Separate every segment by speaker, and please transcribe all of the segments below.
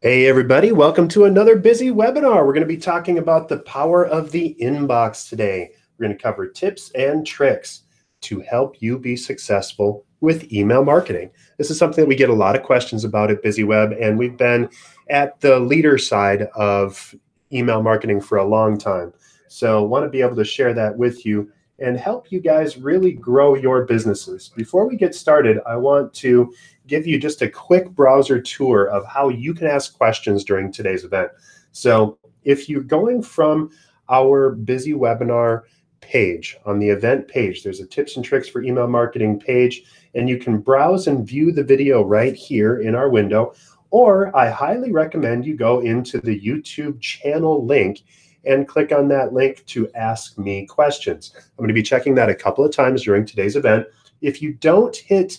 Speaker 1: Hey everybody, welcome to another busy webinar. We're going to be talking about the power of the inbox today. We're going to cover tips and tricks to help you be successful with email marketing. This is something that we get a lot of questions about at BusyWeb, and we've been at the leader side of email marketing for a long time. So I want to be able to share that with you and help you guys really grow your businesses. Before we get started, I want to give you just a quick browser tour of how you can ask questions during today's event. So if you're going from our busy webinar page, on the event page, there's a tips and tricks for email marketing page, and you can browse and view the video right here in our window. Or I highly recommend you go into the YouTube channel link and click on that link to ask me questions. I'm going to be checking that a couple of times during today's event. If you don't hit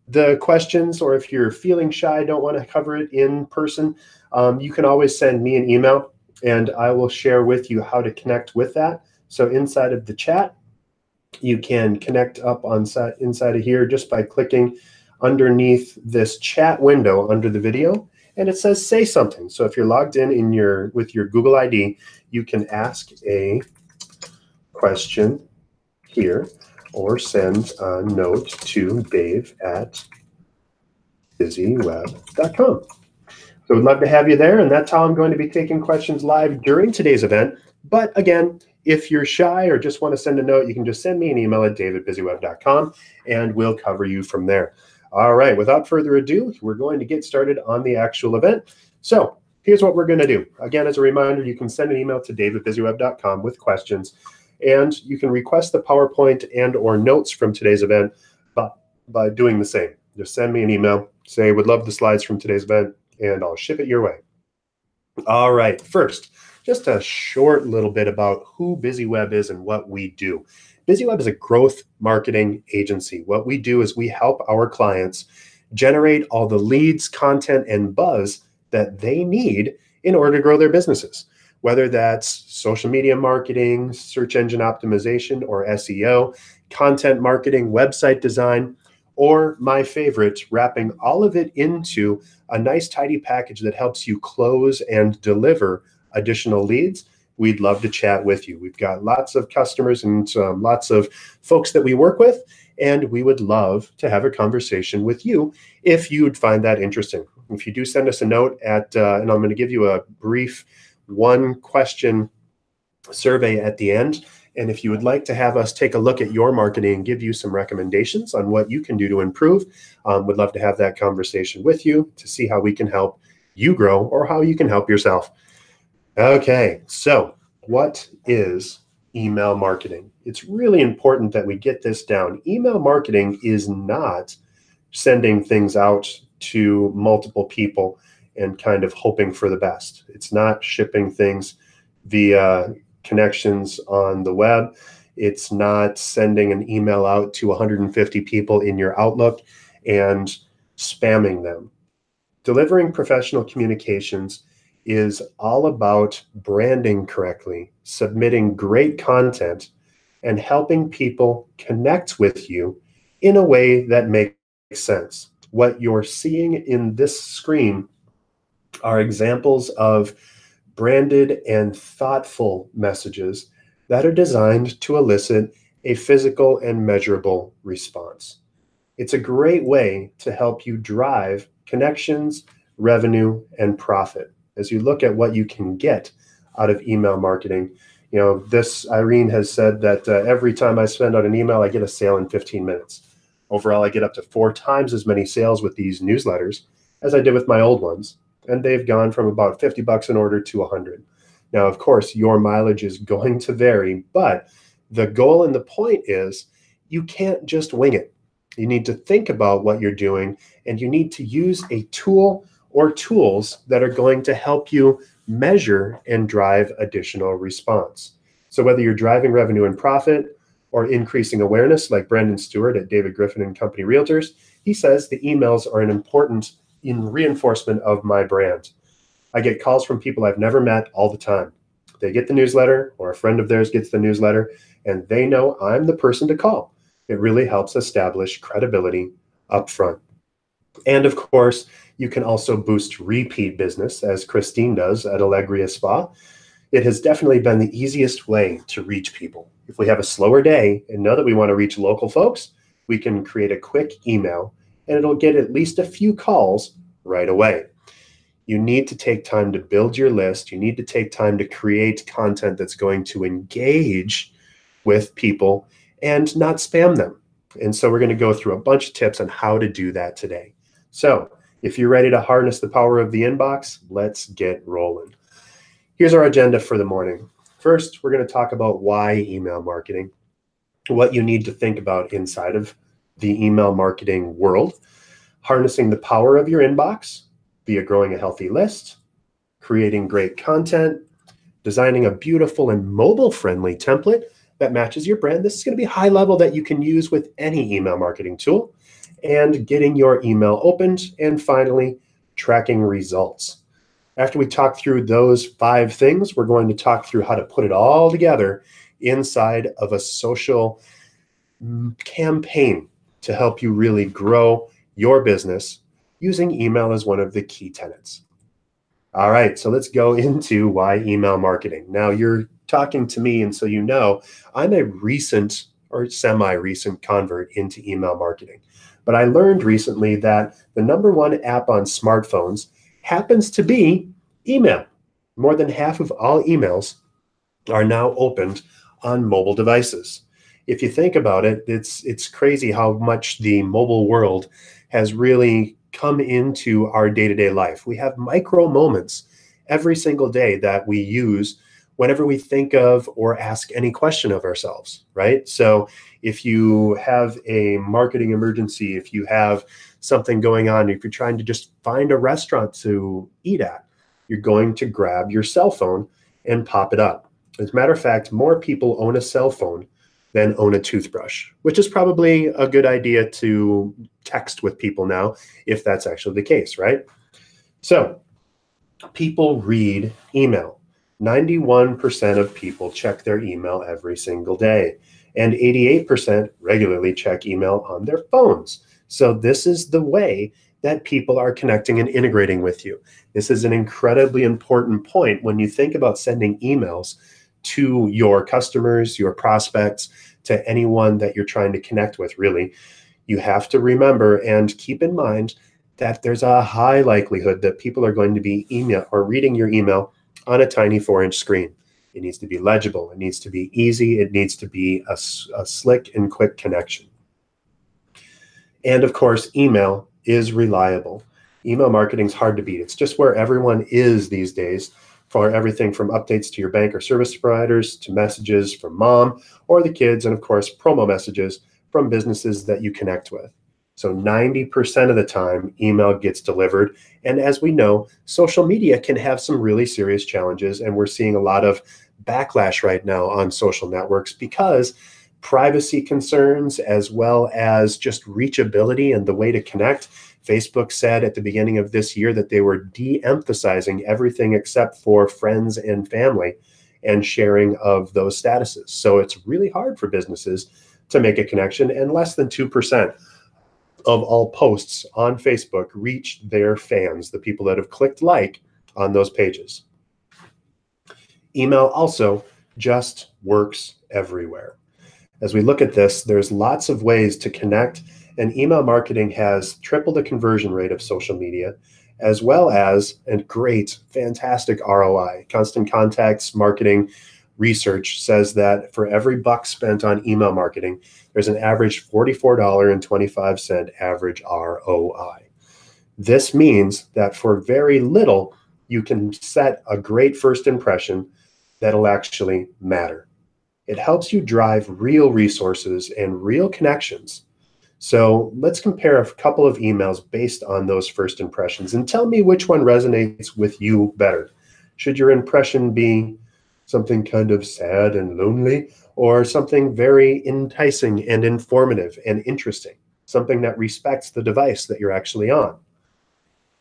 Speaker 1: the questions, or if you're feeling shy, don't want to cover it in person, you can always send me an email and I will share with you how to connect with that. So inside of the chat, you can connect up on inside of here just by clicking underneath this chat window under the video, and it says say something. So if you're logged in with your Google ID, you can ask a question here, or send a note to dave@busyweb.com. So we'd love to have you there, and that's how I'm going to be taking questions live during today's event. But again, if you're shy or just want to send a note, you can just send me an email at dave@busyweb.com, and we'll cover you from there. All right, without further ado, we're going to get started on the actual event. So here's what we're going to do. Again, as a reminder, you can send an email to dave@busyweb.com with questions. And you can request the PowerPoint and or notes from today's event by doing the same. Just send me an email, say, would love the slides from today's event, and I'll ship it your way. All right, first, just a short little bit about who BusyWeb is and what we do. BusyWeb is a growth marketing agency. What we do is we help our clients generate all the leads, content, and buzz that they need in order to grow their businesses. Whether that's social media marketing, search engine optimization or SEO, content marketing, website design, or my favorite, wrapping all of it into a nice tidy package that helps you close and deliver additional leads, we'd love to chat with you. We've got lots of customers and lots of folks that we work with, and we would love to have a conversation with you if you'd find that interesting. If you do send us a note and I'm going to give you a brief one-question survey at the end. And if you would like to have us take a look at your marketing and give you some recommendations on what you can do to improve, would love to have that conversation with you to see how we can help you grow or how you can help yourself. Okay, so what is email marketing? It's really important that we get this down. Email marketing is not sending things out to multiple people and kind of hoping for the best. It's not shipping things via connections on the web. It's not sending an email out to 150 people in your Outlook and spamming them. Delivering professional communications is all about branding correctly, submitting great content, and helping people connect with you in a way that makes sense. What you're seeing in this screen are examples of branded and thoughtful messages that are designed to elicit a physical and measurable response. It's a great way to help you drive connections, revenue, and profit. As you look at what you can get out of email marketing, Irene has said that every time I send out an email, I get a sale in 15 minutes. Overall, I get up to 4 times as many sales with these newsletters as I did with my old ones. And they've gone from about $50 an order to $100. Now, of course, your mileage is going to vary, but the goal and the point is you can't just wing it. You need to think about what you're doing, and you need to use a tool or tools that are going to help you measure and drive additional response. So whether you're driving revenue and profit or increasing awareness, like Brendan Stewart at David Griffin and Company Realtors, he says the emails are an important reinforcement of my brand. I get calls from people I've never met all the time. They get the newsletter, or a friend of theirs gets the newsletter, and they know I'm the person to call. It really helps establish credibility up front. And of course, You can also boost repeat business, as Christine does at Allegria Spa. It has definitely been the easiest way to reach people. If we have a slower day and know that we want to reach local folks, we can create a quick email and it'll get at least a few calls right away. You need to take time to build your list. You need to take time to create content that's going to engage with people and not spam them. And so we're going to go through a bunch of tips on how to do that today. So if you're ready to harness the power of the inbox, let's get rolling. Here's our agenda for the morning. First, we're going to talk about why email marketing, what you need to think about inside of the email marketing world, harnessing the power of your inbox via growing a healthy list, creating great content, designing a beautiful and mobile-friendly template that matches your brand. This is going to be high level that you can use with any email marketing tool, and getting your email opened, and finally, tracking results. After we talk through those 5 things, we're going to talk through how to put it all together inside of a social campaign to help you really grow your business using email as one of the key tenets. All right, so let's go into why email marketing. Now you're talking to me, and so you know I'm a recent or semi-recent convert into email marketing. But I learned recently that the #1 app on smartphones happens to be email. More than half of all emails are now opened on mobile devices. If you think about it, it's crazy how much the mobile world has really come into our day-to-day life. We have micro moments every single day that we use whenever we think of or ask any question of ourselves, right? So if you have a marketing emergency, if you have something going on, if you're trying to just find a restaurant to eat at, you're going to grab your cell phone and pop it up. As a matter of fact, more people own a cell phone than own a toothbrush, which is probably a good idea to text with people now, if that's actually the case, right? So people read email. 91% of people check their email every single day, and 88% regularly check email on their phones. So this is the way that people are connecting and integrating with you. This is an incredibly important point when you think about sending emails to your customers, your prospects, to anyone that you're trying to connect with, really. You have to remember and keep in mind that there's a high likelihood that people are going to be email or reading your email on a tiny 4-inch screen. It needs to be legible. It needs to be easy. It needs to be a slick and quick connection. And of course, email is reliable. Email marketing is hard to beat. It's just where everyone is these days, for everything from updates to your bank or service providers to messages from mom or the kids, and of course, promo messages from businesses that you connect with. So 90% of the time, email gets delivered. And as we know, social media can have some really serious challenges. And we're seeing a lot of backlash right now on social networks because privacy concerns, as well as just reachability and the way to connect. Facebook said at the beginning of this year that they were de-emphasizing everything except for friends and family and sharing of those statuses. So it's really hard for businesses to make a connection, and less than 2% of all posts on Facebook reach their fans, the people that have clicked like on those pages. Email also just works everywhere. As we look at this, there's lots of ways to connect, and email marketing has tripled the conversion rate of social media, as well as a great, fantastic ROI. Constant Contact's marketing research says that for every buck spent on email marketing, there's an average $44.25 average ROI. This means that for very little, you can set a great first impression that'll actually matter. It helps you drive real resources and real connections. So let's compare a couple of emails based on those first impressions and tell me which one resonates with you better. Should your impression be something kind of sad and lonely, or something very enticing and informative and interesting, something that respects the device that you're actually on?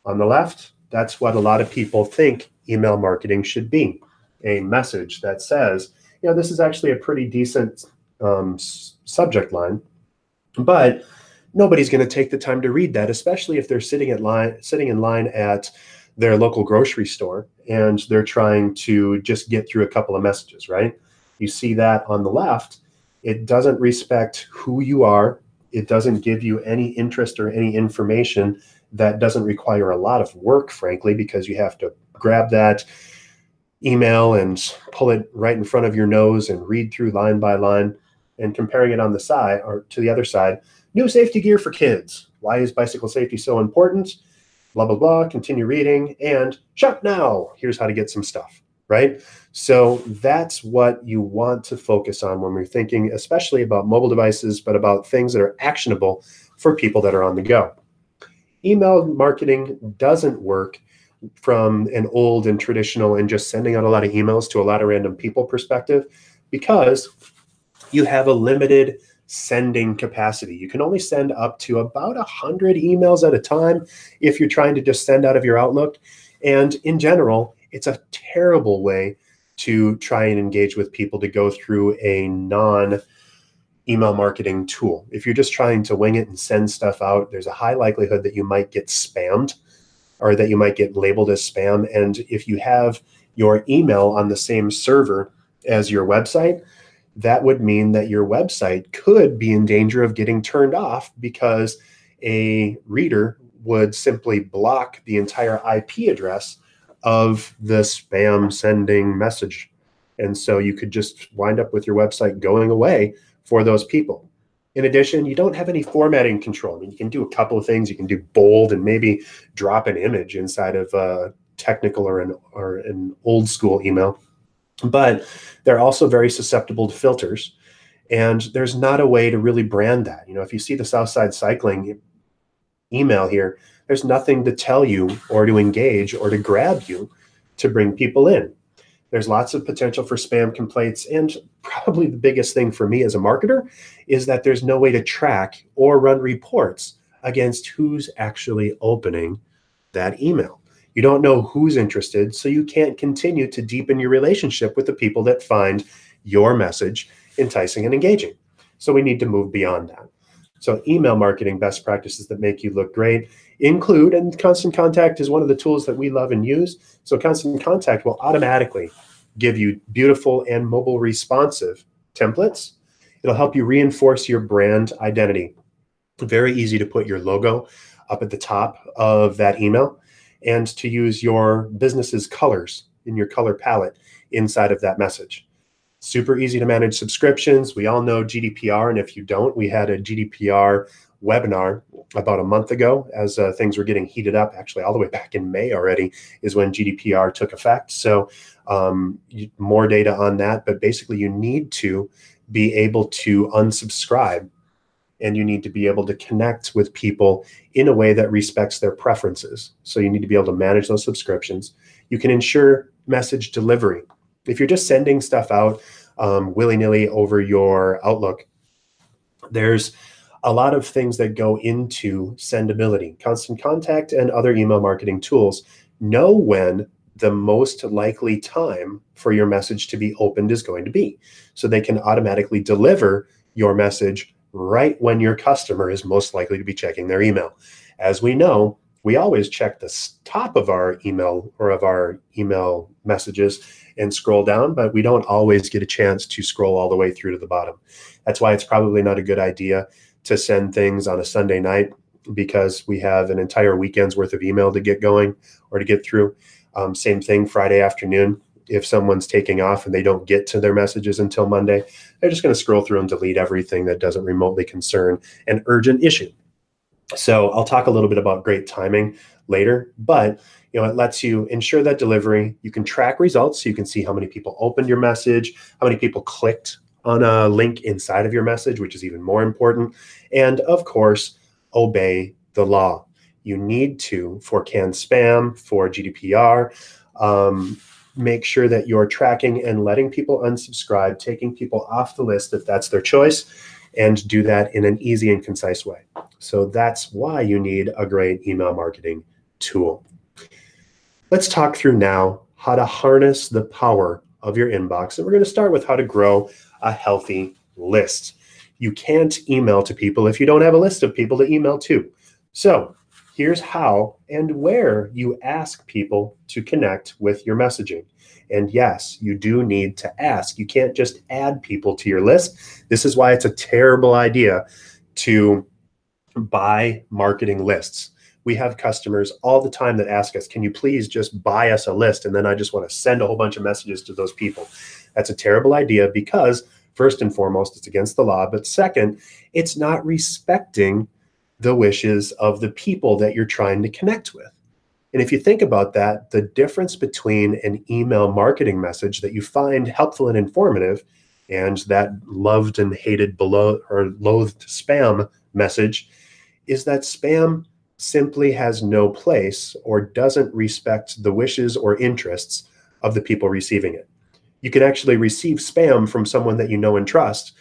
Speaker 1: On the left, that's what a lot of people think email marketing should be. A message that says, this is actually a pretty decent subject line, but Nobody's going to take the time to read that, especially if they're sitting in line at their local grocery store and they're trying to just get through a couple of messages, right? You see that on the left. It doesn't respect who you are. It doesn't give you any interest or any information. That doesn't require a lot of work, frankly, because you have to grab that email and pull it right in front of your nose and read through line by line. And comparing it on the side or to the other side, new safety gear for kids. Why is bicycle safety so important? Blah, blah, blah, continue reading, and shop now. Here's how to get some stuff, right? So that's what you want to focus on when we're thinking, especially about mobile devices, but about things that are actionable for people that are on the go. Email marketing doesn't work from an old and traditional and just sending out a lot of emails to a lot of random people perspective, because you have a limited sending capacity. You can only send up to about 100 emails at a time if you're trying to just send out of your Outlook. And in general, it's a terrible way to try and engage with people, to go through a non-email marketing tool. If you're just trying to wing it and send stuff out, there's a high likelihood that you might get spammed or that you might get labeled as spam. And if you have your email on the same server as your website, that would mean that your website could be in danger of getting turned off because a reader would simply block the entire IP address of the spam sending message. And so you could just wind up with your website going away for those people. In addition, you don't have any formatting control. I mean, you can do a couple of things. You can do bold and maybe drop an image inside of a technical or an old school email. But they're also very susceptible to filters, and there's not a way to really brand that. If you see the Southside Cycling email here, there's nothing to tell you or to engage or to grab you to bring people in. There's lots of potential for spam complaints, and probably the biggest thing for me as a marketer is that there's no way to track or run reports against who's actually opening that email. You don't know who's interested, so you can't continue to deepen your relationship with the people that find your message enticing and engaging. So we need to move beyond that. So email marketing best practices that make you look great include, and Constant Contact is one of the tools that we love and use. So Constant Contact will automatically give you beautiful and mobile responsive templates. It'll help you reinforce your brand identity. Very easy to put your logo up at the top of that email, and to use your business's colors in your color palette inside of that message. Super easy to manage subscriptions. We all know GDPR, and if you don't, we had a GDPR webinar about a month ago as things were getting heated up. Actually, all the way back in May already is when GDPR took effect. So more data on that, but basically you need to be able to unsubscribe, and you need to be able to connect with people in a way that respects their preferences. So you need to be able to manage those subscriptions. You can ensure message delivery. If you're just sending stuff out willy-nilly over your Outlook, there's a lot of things that go into sendability. Constant Contact and other email marketing tools know when the most likely time for your message to be opened is going to be. So they can automatically deliver your message right when your customer is most likely to be checking their email. As we know, we always check the top of our email or of our email messages and scroll down, but we don't always get a chance to scroll all the way through to the bottom. That's why it's probably not a good idea to send things on a Sunday night, because we have an entire weekend's worth of email to get going or to get through. Same thing Friday afternoon. If someone's taking off and they don't get to their messages until Monday, they're just going to scroll through and delete everything that doesn't remotely concern an urgent issue. So I'll talk a little bit about great timing later, but it lets you ensure that delivery. You can track results, so you can see how many people opened your message, how many people clicked on a link inside of your message, which is even more important. And of course, obey the law. You need to, for canned spam, for GDPR, make sure that you're tracking and letting people unsubscribe, taking people off the list if that's their choice, and do that in an easy and concise way. So that's why you need a great email marketing tool. Let's talk through now how to harness the power of your inbox. And we're going to start with how to grow a healthy list. You can't email to people if you don't have a list of people to email to. So here's how and where you ask people to connect with your messaging. And yes, you do need to ask. You can't just add people to your list. This is why it's a terrible idea to buy marketing lists. We have customers all the time that ask us, can you please just buy us a list? And then I just want to send a whole bunch of messages to those people. That's a terrible idea because first and foremost, it's against the law. But second, it's not respecting the wishes of the people that you're trying to connect with. And if you think about that, the difference between an email marketing message that you find helpful and informative and that loved and hated below or loathed spam message is that spam simply has no place or doesn't respect the wishes or interests of the people receiving it. You can actually receive spam from someone that you know and trust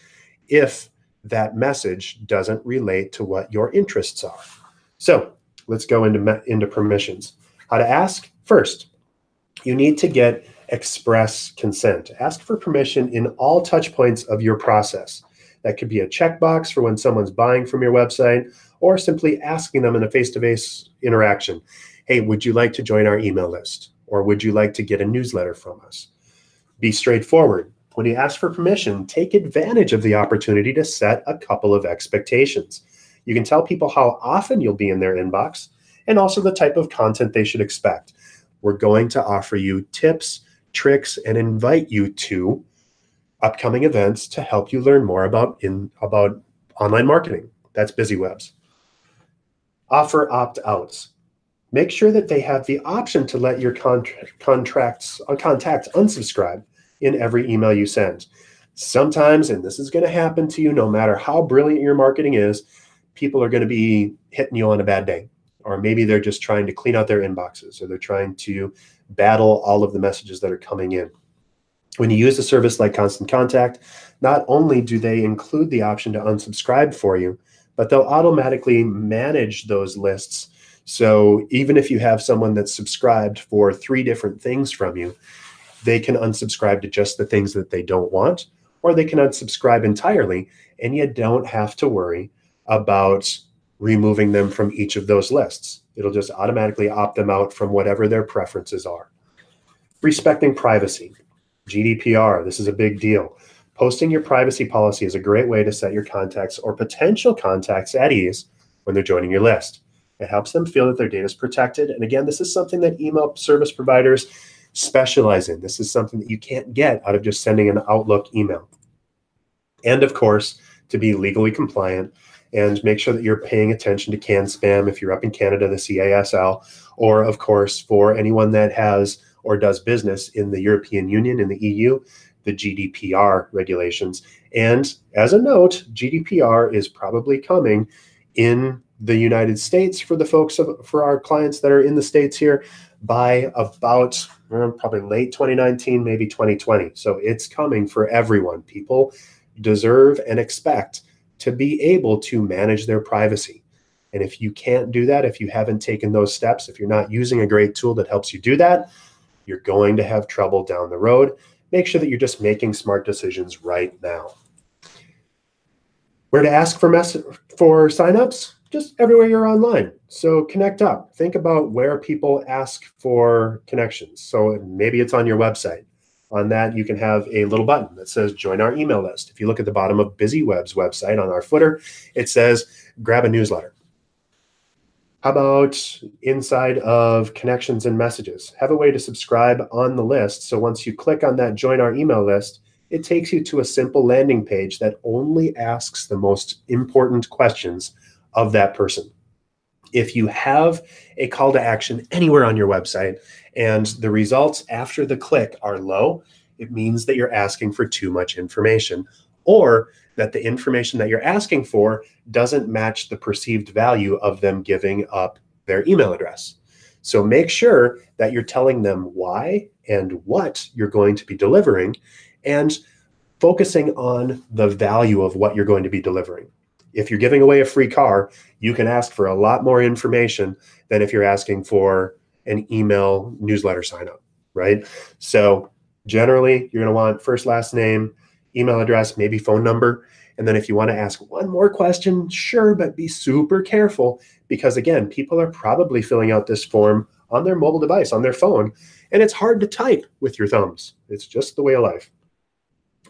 Speaker 1: if that message doesn't relate to what your interests are. So let's go into permissions. How to ask? First, you need to get express consent. Ask for permission in all touch points of your process. That could be a checkbox for when someone's buying from your website, or simply asking them in a face-to-face interaction, hey, would you like to join our email list? Or would you like to get a newsletter from us? Be straightforward. When you ask for permission, take advantage of the opportunity to set a couple of expectations. You can tell people how often you'll be in their inbox and also the type of content they should expect. We're going to offer you tips, tricks, and invite you to upcoming events to help you learn more about online marketing. That's BusyWebs. Offer opt-outs. Make sure that they have the option to let your contact unsubscribe in every email you send. Sometimes, and this is going to happen to you no matter how brilliant your marketing is, people are going to be hitting you on a bad day. Or maybe they're just trying to clean out their inboxes, or they're trying to battle all of the messages that are coming in. When you use a service like Constant Contact, not only do they include the option to unsubscribe for you, but they'll automatically manage those lists. So even if you have someone that's subscribed for 3 different things from you, they can unsubscribe to just the things that they don't want, or they can unsubscribe entirely, and you don't have to worry about removing them from each of those lists. It'll just automatically opt them out from whatever their preferences are. Respecting privacy. GDPR, this is a big deal. Posting your privacy policy is a great way to set your contacts or potential contacts at ease when they're joining your list. It helps them feel that their data is protected. And again, this is something that email service providers specialize in. This is something that you can't get out of just sending an Outlook email. And of course, to be legally compliant and make sure that you're paying attention to CAN spam if you're up in Canada, the CASL, or of course, for anyone that has or does business in the European Union, in the EU, the GDPR regulations. And as a note, GDPR is probably coming in the United States for our clients that are in the States here by about probably late 2019, maybe 2020. So it's coming for everyone. People deserve and expect to be able to manage their privacy. And if you can't do that, if you haven't taken those steps, if you're not using a great tool that helps you do that, you're going to have trouble down the road. Make sure that you're just making smart decisions right now. Where to ask for signups? Just everywhere you're online. So connect up. Think about where people ask for connections. So maybe it's on your website. On that, you can have a little button that says join our email list. If you look at the bottom of BusyWeb's website on our footer, it says grab a newsletter. How about inside of connections and messages? Have a way to subscribe on the list. So once you click on that join our email list, it takes you to a simple landing page that only asks the most important questions of that person. If you have a call to action anywhere on your website and the results after the click are low, it means that you're asking for too much information, or that the information that you're asking for doesn't match the perceived value of them giving up their email address. So make sure that you're telling them why and what you're going to be delivering and focusing on the value of what you're going to be delivering. If you're giving away a free car, you can ask for a lot more information than if you're asking for an email newsletter sign up, right? So generally, you're going to want first, last name, email address, maybe phone number. And then if you want to ask one more question, sure, but be super careful because again, people are probably filling out this form on their mobile device, on their phone, and it's hard to type with your thumbs. It's just the way of life.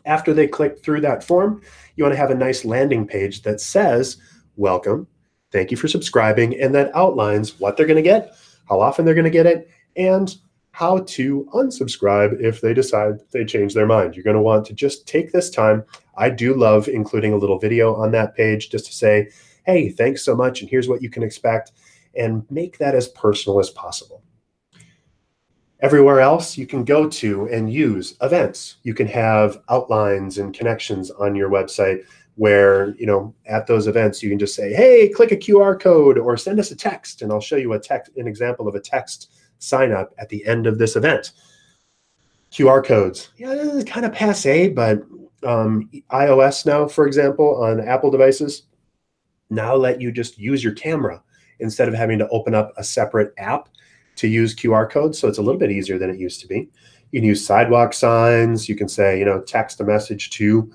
Speaker 1: After they click through that form, you want to have a nice landing page that says, welcome, thank you for subscribing, and that outlines what they're going to get, how often they're going to get it, and how to unsubscribe if they decide they change their mind. You're going to want to just take this time. I do love including a little video on that page just to say, hey, thanks so much, and here's what you can expect, and make that as personal as possible. Everywhere else you can go to and use events. You can have outlines and connections on your website where, at those events, you can just say, hey, click a QR code or send us a text. And I'll show you an example of a text sign up at the end of this event. QR codes. Yeah, this is kind of passé, but iOS now, for example, on Apple devices, now let you just use your camera instead of having to open up a separate app to use QR codes. So it's a little bit easier than it used to be. You can use sidewalk signs. You can say, text a message to,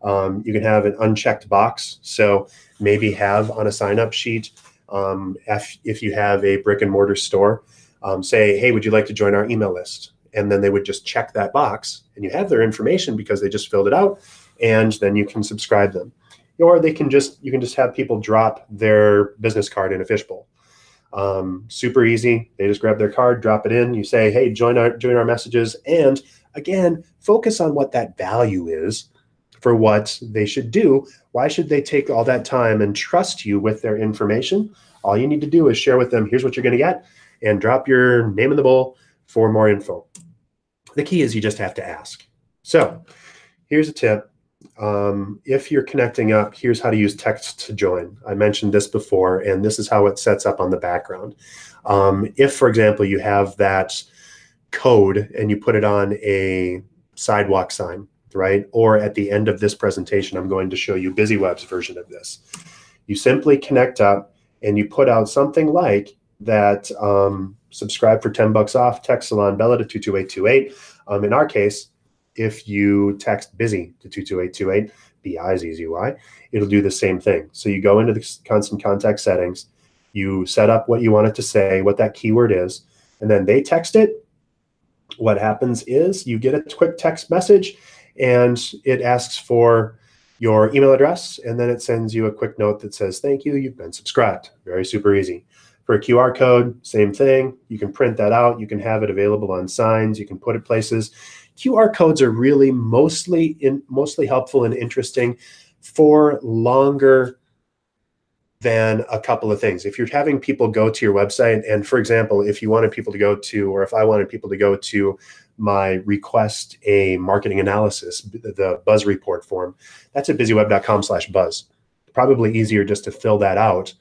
Speaker 1: you can have an unchecked box. So maybe have on a sign-up sheet, if you have a brick and mortar store, say, hey, would you like to join our email list? And then they would just check that box and you have their information because they just filled it out, and then you can subscribe them. Or you can just have people drop their business card in a fishbowl. Super easy. They just grab their card, drop it in. You say, hey, join our messages. And again, focus on what that value is for what they should do. Why should they take all that time and trust you with their information? All you need to do is share with them, here's what you're going to get, and drop your name in the bowl for more info. The key is you just have to ask. So here's a tip. If you're connecting up, here's how to use text to join. I mentioned this before, and this is how it sets up on the background. If, for example, you have that code and you put it on a sidewalk sign, right? Or at the end of this presentation, I'm going to show you BusyWeb's version of this. You simply connect up and you put out something like that, subscribe for 10 bucks off, text Salon Bella to 22828. In our case, if you text busy to 22828, B-I-Z-Z-Y, it'll do the same thing. So you go into the constant contact settings, you set up what you want it to say, what that keyword is, and then they text it. What happens is you get a quick text message and it asks for your email address, and then it sends you a quick note that says, thank you, you've been subscribed. Very super easy. For a QR code, same thing. You can print that out. You can have it available on signs. You can put it places. QR codes are really mostly helpful and interesting for longer than a couple of things. If you're having people go to your website, and for example, if you wanted people to go to, or if I wanted people to go to my request a marketing analysis, the Buzz report form, that's at busyweb.com/buzz. Probably easier just to fill that out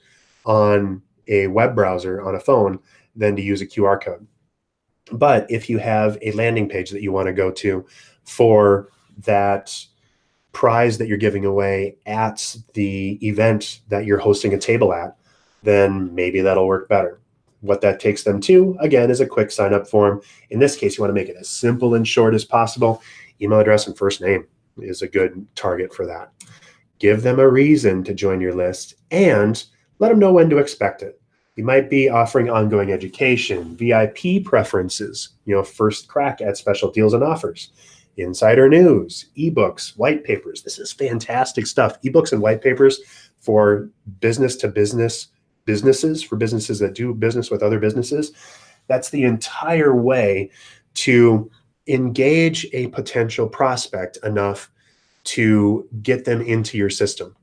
Speaker 1: on a web browser on a phone than to use a QR code. But if you have a landing page that you want to go to for that prize that you're giving away at the event that you're hosting a table at, then maybe that'll work better. What that takes them to, again, is a quick sign up form. In this case, you want to make it as simple and short as possible. Email address and first name is a good target for that. Give them a reason to join your list and let them know when to expect it. You might be offering ongoing education, VIP preferences, first crack at special deals and offers, insider news, ebooks, white papers. This is fantastic stuff. Ebooks and white papers for businesses, for businesses that do business with other businesses. That's the entire way to engage a potential prospect enough to get them into your system.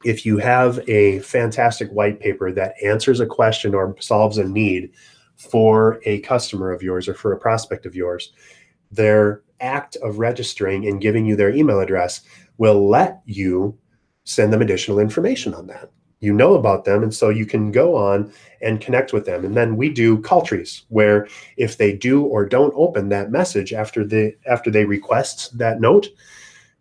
Speaker 1: If you have a fantastic white paper that answers a question or solves a need for a customer of yours or for a prospect of yours, their act of registering and giving you their email address will let you send them additional information on that. You know about them, and so you can go on and connect with them. And then we do call trees, where if they do or don't open that message after they request that note,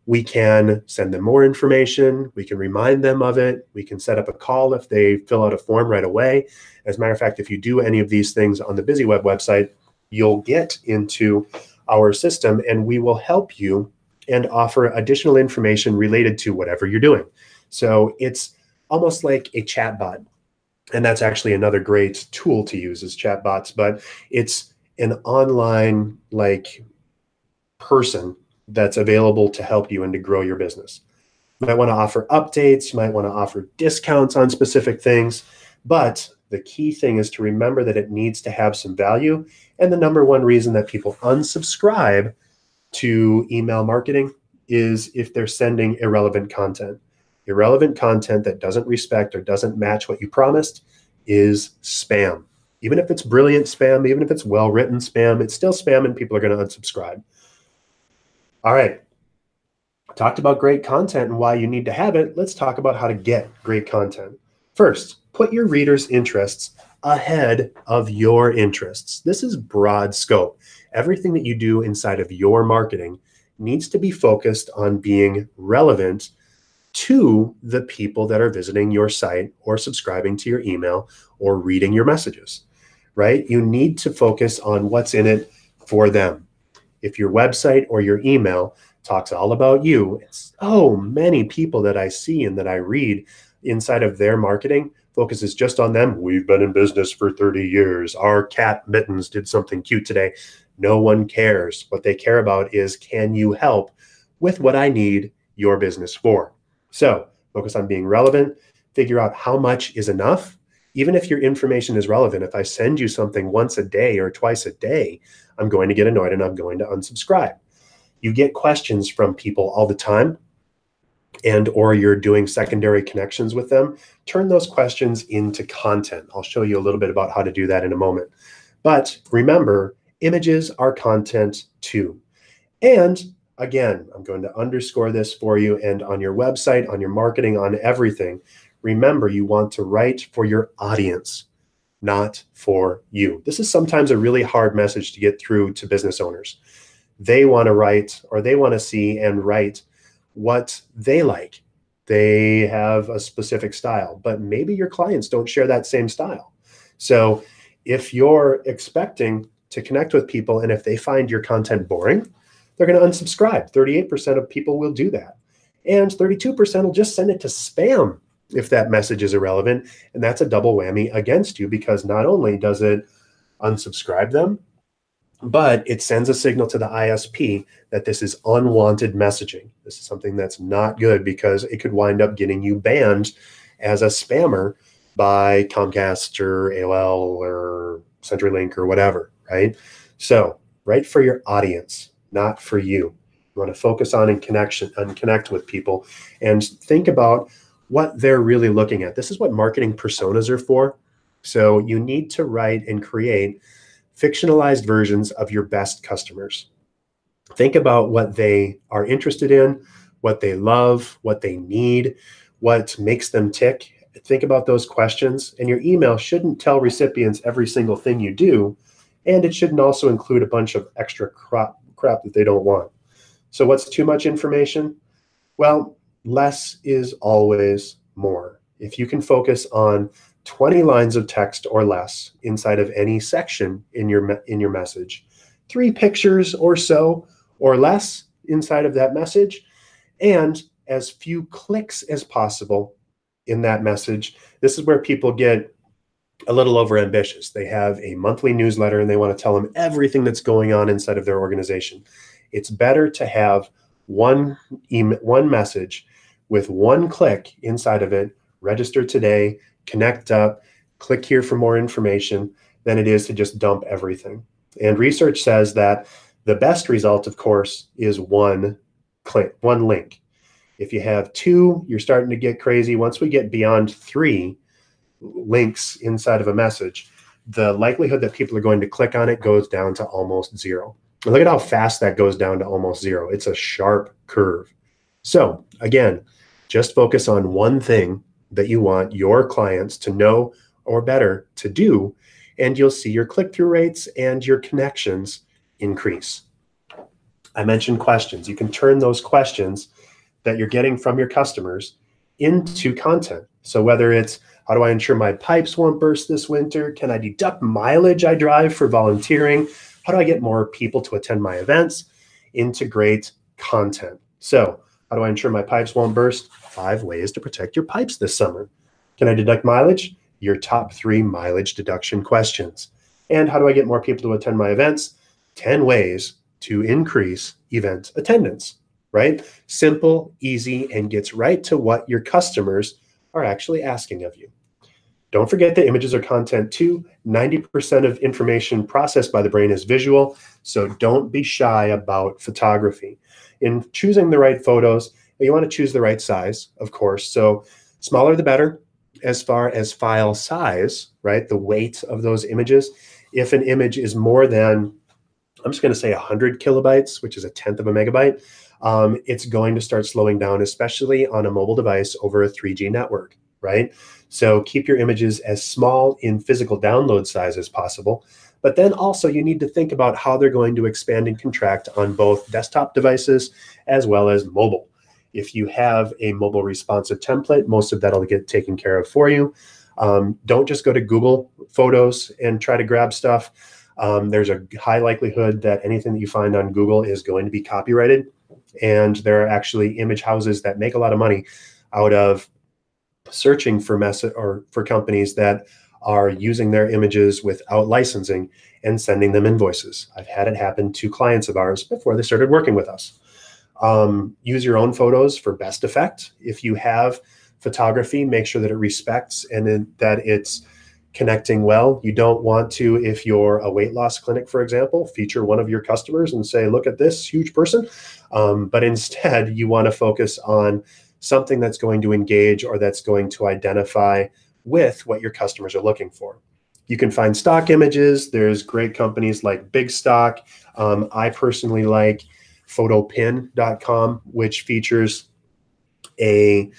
Speaker 1: we can send them more information. We can remind them of it. We can set up a call if they fill out a form right away. As a matter of fact, if you do any of these things on the BusyWeb website, you'll get into our system and we will help you and offer additional information related to whatever you're doing. So it's almost like a chatbot. And that's actually another great tool to use is chatbots, but it's an online like person that's available to help you and to grow your business. You might want to offer updates, you might want to offer discounts on specific things, but the key thing is to remember that it needs to have some value. And the number one reason that people unsubscribe to email marketing is if they're sending irrelevant content. Irrelevant content that doesn't respect or doesn't match what you promised is spam. Even if it's brilliant spam, even if it's well-written spam, it's still spam and people are going to unsubscribe. All right. Talked about great content and why you need to have it. Let's talk about how to get great content. First, put your readers' interests ahead of your interests. This is broad scope. Everything that you do inside of your marketing needs to be focused on being relevant to the people that are visiting your site or subscribing to your email or reading your messages, right? You need to focus on what's in it for them. If your website or your email talks all about you, so many people that I see and that I read inside of their marketing focuses just on them. We've been in business for 30 years. Our cat Mittens did something cute today. No one cares. What they care about is, can you help with what I need your business for? So focus on being relevant, figure out how much is enough. Even if your information is relevant, if I send you something once a day or twice a day, I'm going to get annoyed and I'm going to unsubscribe. You get questions from people all the time, and or you're doing secondary connections with them. Turn those questions into content. I'll show you a little bit about how to do that in a moment. But remember, images are content too. And again, I'm going to underscore this for you, and on your website, on your marketing, on everything, remember you want to write for your audience, not for you. This is sometimes a really hard message to get through to business owners. They want to write, or they want to see and write what they like. They have a specific style, but maybe your clients don't share that same style. So if you're expecting to connect with people and if they find your content boring, they're going to unsubscribe. 38% of people will do that. And 32% will just send it to spam if that message is irrelevant. And that's a double whammy against you, because not only does it unsubscribe them, but it sends a signal to the ISP that this is unwanted messaging. This is something that's not good, because it could wind up getting you banned as a spammer by Comcast or AOL or CenturyLink or whatever, right? So write for your audience, not for you. You want to focus on and connect with people and think about what they're really looking at. This is what marketing personas are for. So you need to write and create fictionalized versions of your best customers. Think about what they are interested in, what they love, what they need, what makes them tick. Think about those questions, and your email shouldn't tell recipients every single thing you do, and it shouldn't also include a bunch of extra crap that they don't want. So what's too much information? Well, less is always more. If you can focus on 20 lines of text or less inside of any section in your message, 3 pictures or so or less inside of that message, and as few clicks as possible in that message. This is where people get a little overambitious. They have a monthly newsletter and they want to tell them everything that's going on inside of their organization. It's better to have one message with 1 click inside of it, register today, connect up, click here for more information, than it is to just dump everything. And research says that the best result, of course, is 1 click, 1 link. If you have 2, you're starting to get crazy. Once we get beyond 3 links inside of a message, the likelihood that people are going to click on it goes down to almost 0. And look at how fast that goes down to almost 0. It's a sharp curve. So again, just focus on one thing that you want your clients to know, or better, to do, and you'll see your click-through rates and your connections increase. I mentioned questions. You can turn those questions that you're getting from your customers into content. So whether it's, how do I ensure my pipes won't burst this winter? Can I deduct mileage I drive for volunteering? How do I get more people to attend my events? Integrate content. So how do I ensure my pipes won't burst? 5 ways to protect your pipes this summer. Can I deduct mileage? Your top 3 mileage deduction questions. And how do I get more people to attend my events? 10 ways to increase event attendance, right? Simple, easy, and gets right to what your customers are actually asking of you. Don't forget that images are content too. 90% of information processed by the brain is visual, so don't be shy about photography. In choosing the right photos, you want to choose the right size, of course. So smaller the better as far as file size, right? The weight of those images. If an image is more than, I'm just going to say 100 kilobytes, which is 1/10 of a megabyte, it's going to start slowing down, especially on a mobile device over a 3G network, right? So keep your images as small in physical download size as possible. But then also you need to think about how they're going to expand and contract on both desktop devices as well as mobile. If you have a mobile responsive template, most of that will get taken care of for you. Don't just go to Google Photos and try to grab stuff. There's a high likelihood that anything that you find on Google is going to be copyrighted. And there are actually image houses that make a lot of money out of searching for for companies that are using their images without licensing and sending them invoices. I've had it happen to clients of ours before they started working with us. Use your own photos for best effect. If you have photography, make sure that it respects and that it's connecting well. You don't want to, if you're a weight loss clinic, for example, feature one of your customers and say, look at this huge person. But instead, you want to focus on something that's going to engage or that's going to identify with what your customers are looking for. You can find stock images. There's great companies like Big Stock. I personally like photopin.com, which features a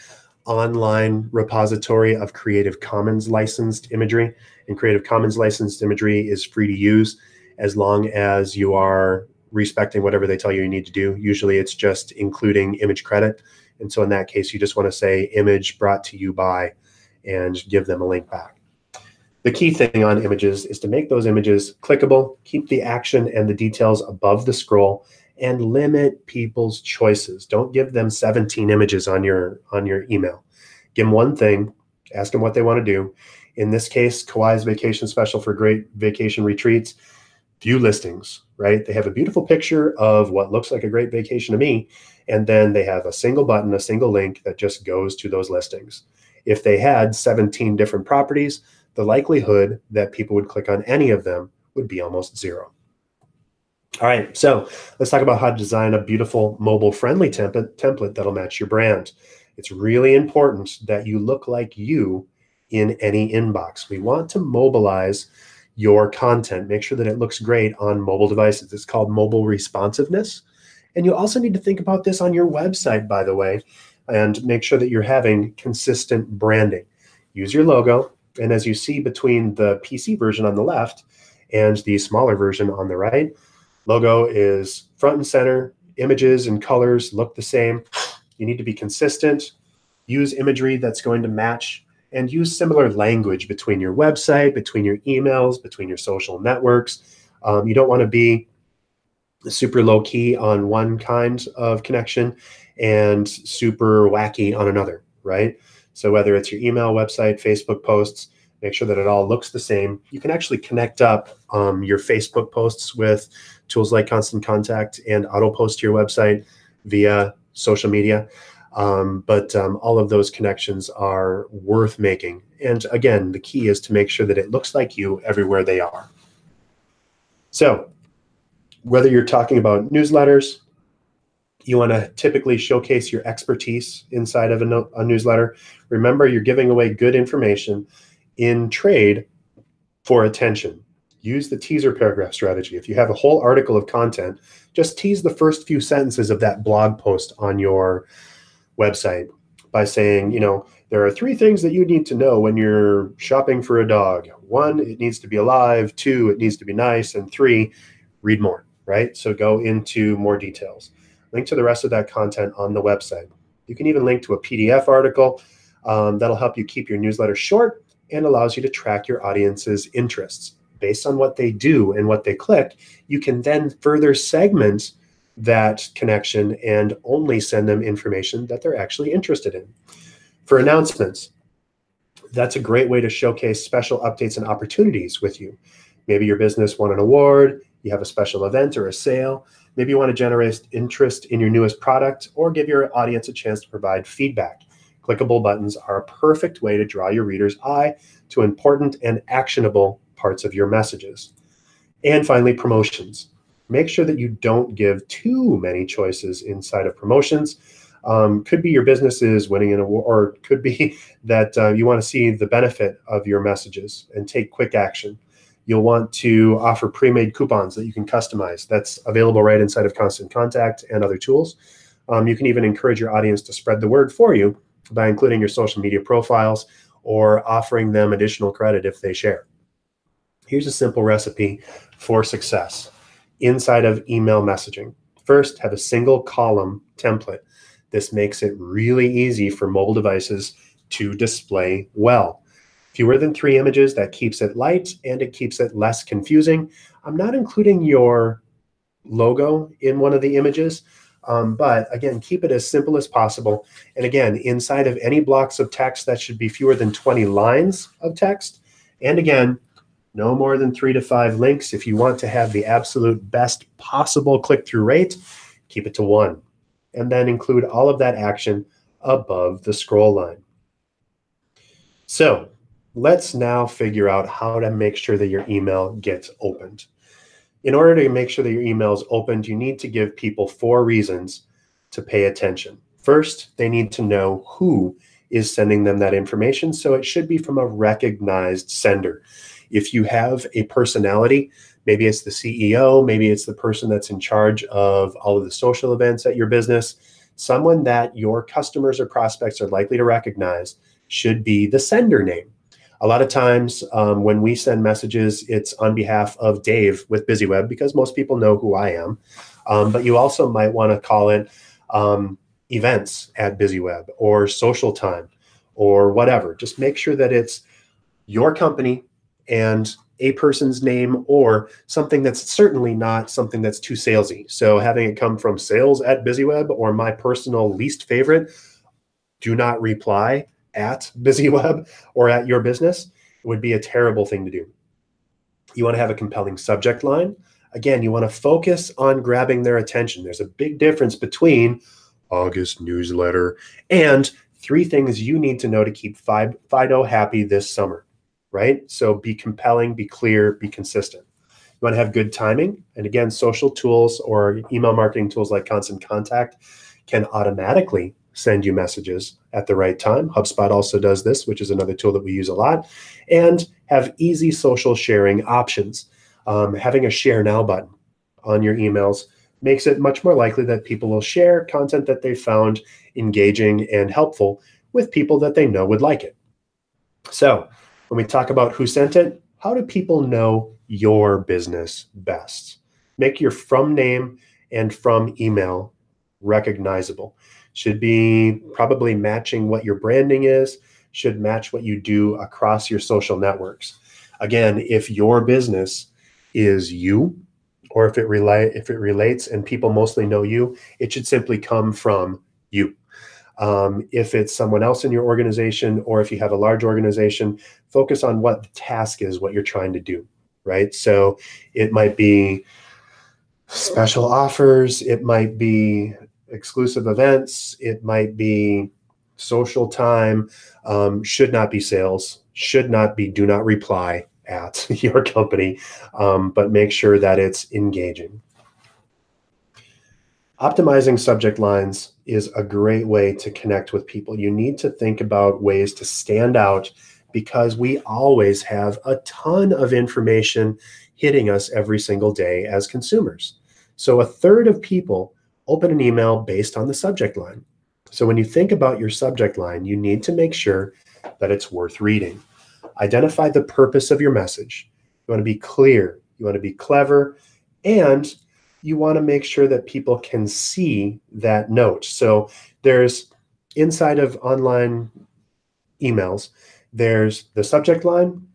Speaker 1: online repository of Creative Commons licensed imagery. And Creative Commons licensed imagery is free to use as long as you are respecting whatever they tell you need to do. Usually it's just including image credit. And so in that case, you just want to say image brought to you by and give them a link back. The key thing on images is to make those images clickable, keep the action and the details above the scroll, and limit people's choices. Don't give them 17 images on your email. Give them one thing, ask them what they want to do. In this case, Kauai's vacation special for great vacation retreats, view listings, right? They have a beautiful picture of what looks like a great vacation to me, and then they have a single button, a single link that just goes to those listings. If they had 17 different properties, the likelihood that people would click on any of them would be almost zero. All right, so let's talk about how to design a beautiful mobile-friendly template that'll match your brand. It's really important that you look like you in any inbox. We want to mobilize your content. Make sure that it looks great on mobile devices. It's called mobile responsiveness. And you also need to think about this on your website, by the way, and make sure that you're having consistent branding. Use your logo. And as you see between the PC version on the left and the smaller version on the right, logo is front and center. Images and colors look the same. You need to be consistent. Use imagery that's going to match, and use similar language between your website, between your emails, between your social networks. You don't want to be super low key on one kind of connection and super wacky on another, right? So whether it's your email, website, Facebook posts, make sure that it all looks the same. You can actually connect up your Facebook posts with tools like Constant Contact and auto post to your website via social media. But all of those connections are worth making. And again, the key is to make sure that it looks like you everywhere they are. So whether you're talking about newsletters, you want to typically showcase your expertise inside of a newsletter. Remember, you're giving away good information in trade for attention. Use the teaser paragraph strategy. If you have a whole article of content, just tease the first few sentences of that blog post on your website by saying, there are 3 things that you need to know when you're shopping for a dog. 1, it needs to be alive. 2, it needs to be nice. And 3, read more, right? So go into more details. Link to the rest of that content on the website. You can even link to a PDF article that'll help you keep your newsletter short and allows you to track your audience's interests. Based on what they do and what they click, you can then further segment that connection and only send them information that they're actually interested in. For announcements, that's a great way to showcase special updates and opportunities with you. Maybe your business won an award, you have a special event or a sale. Maybe you want to generate interest in your newest product or give your audience a chance to provide feedback. Clickable buttons are a perfect way to draw your reader's eye to important and actionable parts of your messages. And finally, promotions. Make sure that you don't give too many choices inside of promotions. Could be your business is winning an award, or could be that you want to see the benefit of your messages and take quick action. You'll want to offer pre-made coupons that you can customize. That's available right inside of Constant Contact and other tools. You can even encourage your audience to spread the word for you by including your social media profiles or offering them additional credit if they share. Here's a simple recipe for success inside of email messaging. First, have a single column template. This makes it really easy for mobile devices to display well. Fewer than 3 images, that keeps it light and it keeps it less confusing. I'm not including your logo in one of the images, but again, keep it as simple as possible. And again, inside of any blocks of text, that should be fewer than 20 lines of text. And again, no more than 3 to 5 links. If you want to have the absolute best possible click-through rate, keep it to 1. And then include all of that action above the scroll line. So let's now figure out how to make sure that your email gets opened. In order to make sure that your email is opened, you need to give people 4 reasons to pay attention. First, they need to know who is sending them that information, so it should be from a recognized sender. If you have a personality, maybe it's the CEO, maybe it's the person that's in charge of all of the social events at your business, someone that your customers or prospects are likely to recognize should be the sender name. A lot of times when we send messages, it's on behalf of Dave with BusyWeb because most people know who I am. But you also might want to call it events at BusyWeb or social time or whatever. Just make sure that it's your company and a person's name or something that's certainly not something that's too salesy. So having it come from sales at BusyWeb or my personal least favorite, do not reply at BusyWeb or at your business, would be a terrible thing to do. You want to have a compelling subject line. Again, you want to focus on grabbing their attention. There's a big difference between August newsletter and 3 things you need to know to keep Fido happy this summer, right? So be compelling, be clear, be consistent. You want to have good timing. And again, social tools or email marketing tools like Constant Contact can automatically send you messages at the right time. HubSpot also does this, which is another tool that we use a lot. And have easy social sharing options. Having a share now button on your emails makes it much more likely that people will share content that they found engaging and helpful with people that they know would like it. So when we talk about who sent it, how do people know your business best? Make your from name and from email recognizable. Should be probably matching what your branding is, should match what you do across your social networks. Again, if your business is you, or if it relates and people mostly know you, it should simply come from you. If it's someone else in your organization, or if you have a large organization, focus on what the task is, what you're trying to do, right? So it might be special offers, it might be exclusive events, it might be social time, should not be sales, should not be do not reply at your company, but make sure that it's engaging. Optimizing subject lines is a great way to connect with people. You need to think about ways to stand out because we always have a ton of information hitting us every single day as consumers. So 1/3 of people open an email based on the subject line. So when you think about your subject line, you need to make sure that it's worth reading. Identify the purpose of your message. You want to be clear, you want to be clever, and you want to make sure that people can see that note. So there's inside of online emails, there's the subject line,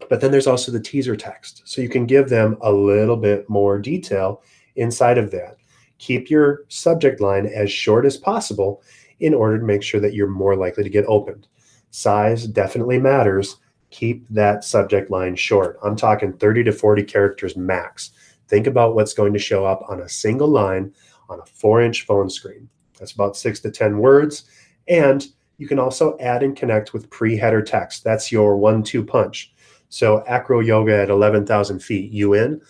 Speaker 1: but then there's also the teaser text. So you can give them a little bit more detail inside of that. Keep your subject line as short as possible in order to make sure that you're more likely to get opened. Size definitely matters. Keep that subject line short. I'm talking 30 to 40 characters max. Think about what's going to show up on a single line on a 4-inch phone screen. That's about 6 to 10 words. And you can also add and connect with pre-header text. That's your 1-2 punch. So acro yoga at 11,000 feet, you in?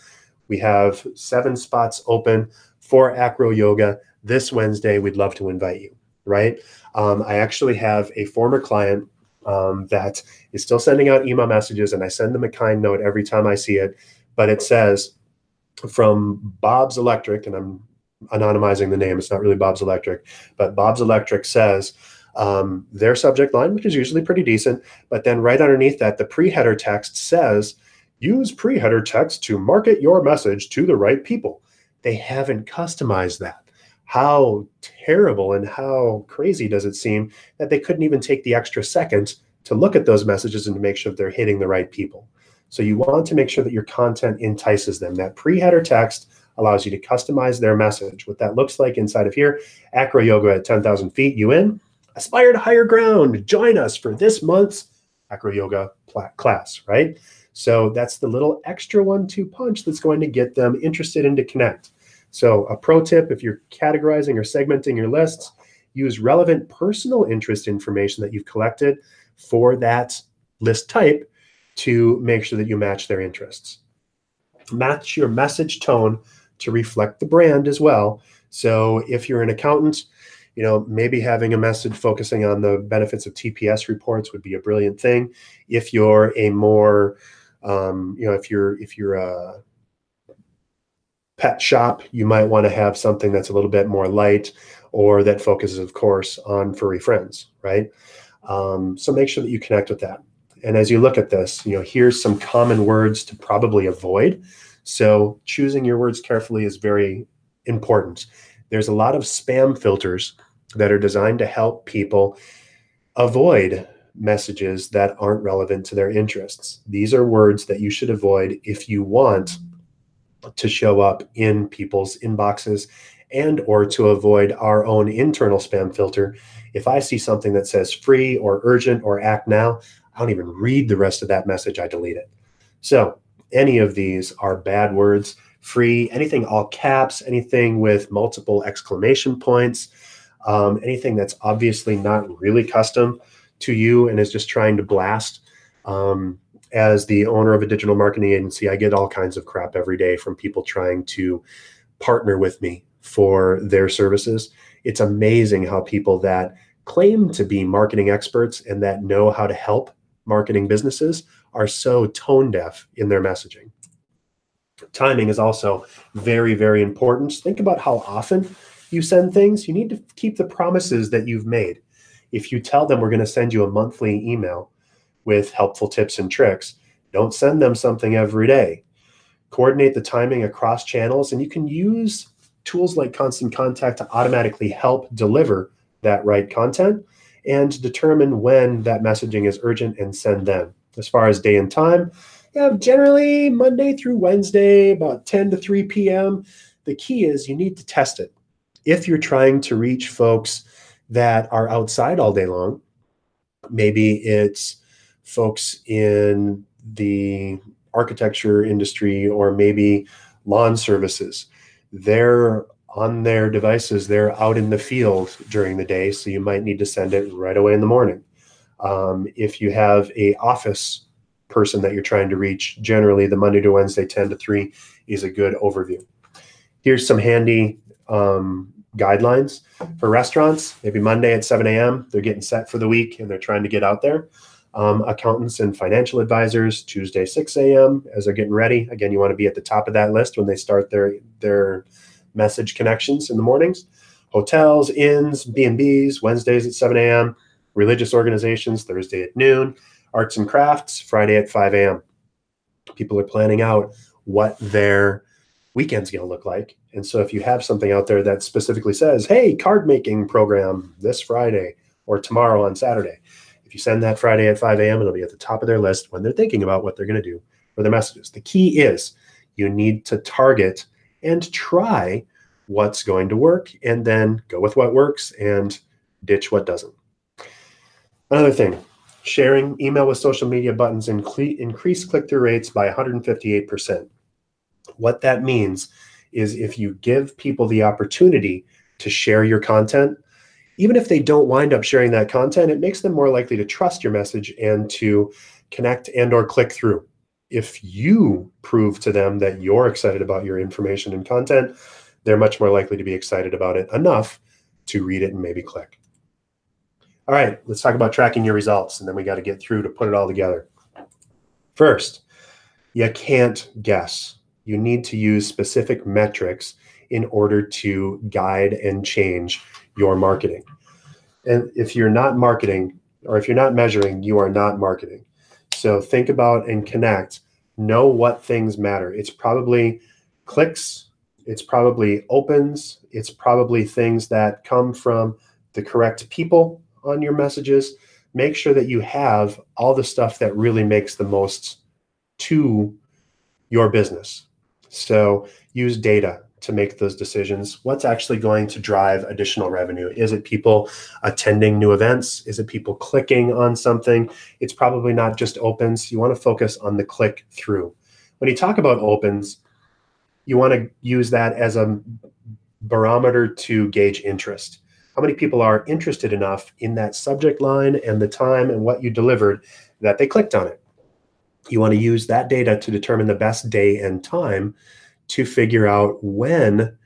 Speaker 1: We have 7 spots open for acro yoga this Wednesday. We'd love to invite you, right? I actually have a former client that is still sending out email messages, and I send them a kind note every time I see it. But it says from Bob's Electric, and I'm anonymizing the name. It's not really Bob's Electric, but Bob's Electric says their subject line, which is usually pretty decent, but then right underneath that, the pre-header text says, use pre-header text to market your message to the right people. They haven't customized that. How terrible and how crazy does it seem that they couldn't even take the extra second to look at those messages and to make sure that they're hitting the right people? So you want to make sure that your content entices them. That pre-header text allows you to customize their message. What that looks like inside of here, acro yoga at 10,000 feet, you in? Aspire to higher ground. Join us for this month's acro yoga class, right? So that's the little extra 1-2 punch that's going to get them interested and to connect. So a pro tip, if you're categorizing or segmenting your lists, use relevant personal interest information that you've collected for that list type to make sure that you match their interests. Match your message tone to reflect the brand as well. So if you're an accountant, maybe having a message focusing on the benefits of TPS reports would be a brilliant thing. If you're a more, if you're a pet shop, you might want to have something that's a little bit more light or that focuses, of course, on furry friends, right? So make sure that you connect with that. And as you look at this, here's some common words to probably avoid. So choosing your words carefully is very important. There's a lot of spam filters that are designed to help people avoid messages that aren't relevant to their interests. These are words that you should avoid if you want to show up in people's inboxes and or to avoid our own internal spam filter. If I see something that says free or urgent or act now, I don't even read the rest of that message. I delete it. So any of these are bad words. Free, anything all caps, anything with multiple exclamation points, anything that's obviously not really custom to you and is just trying to blast. As the owner of a digital marketing agency, I get all kinds of crap every day from people trying to partner with me for their services. It's amazing how people that claim to be marketing experts and that know how to help marketing businesses are so tone deaf in their messaging. Timing is also very, very important. Think about how often you send things. You need to keep the promises that you've made. If you tell them we're going to send you a monthly email with helpful tips and tricks, don't send them something every day. Coordinate the timing across channels, and you can use tools like Constant Contact to automatically help deliver that right content and determine when that messaging is urgent and send them. As far as day and time, generally Monday through Wednesday, about 10 to 3 p.m. The key is you need to test it. If you're trying to reach folks that are outside all day long, maybe it's folks in the architecture industry or maybe lawn services. They're on their devices, they're out in the field during the day, so you might need to send it right away in the morning. If you have a office person that you're trying to reach, generally the Monday to Wednesday 10 to 3 is a good overview. Here's some handy guidelines for restaurants. Maybe Monday at 7 a.m. they're getting set for the week and they're trying to get out there. Accountants and financial advisors, Tuesday 6 a.m. as they're getting ready. Again, you want to be at the top of that list when they start their message connections in the mornings. Hotels, inns, B&Bs, Wednesdays at 7 a.m. Religious organizations, Thursday at noon. Arts and crafts, Friday at 5 a.m. People are planning out what their weekend's going to look like. And so if you have something out there that specifically says, hey, card making program this Friday or tomorrow on Saturday, if you send that Friday at 5 a.m., it'll be at the top of their list when they're thinking about what they're going to do for their messages. The key is you need to target and try what's going to work and then go with what works and ditch what doesn't. Another thing, sharing email with social media buttons increase click-through rates by 158%. What that means is if you give people the opportunity to share your content, even if they don't wind up sharing that content, it makes them more likely to trust your message and to connect and or click through. If you prove to them that you're excited about your information and content, they're much more likely to be excited about it enough to read it and maybe click. All right, let's talk about tracking your results, and then we got to get through to put it all together. First, you can't guess. You need to use specific metrics in order to guide and change your marketing. And if you're not marketing, or if you're not measuring, you are not marketing. So think about and connect, know what things matter. It's probably clicks, it's probably opens, it's probably things that come from the correct people on your messages. Make sure that you have all the stuff that really makes the most to your business. So use data to make those decisions. What's actually going to drive additional revenue? Is it people attending new events? Is it people clicking on something? It's probably not just opens. You want to focus on the click through. When you talk about opens, you want to use that as a barometer to gauge interest. How many people are interested enough in that subject line and the time and what you delivered that they clicked on it? You want to use that data to determine the best day and time to figure out when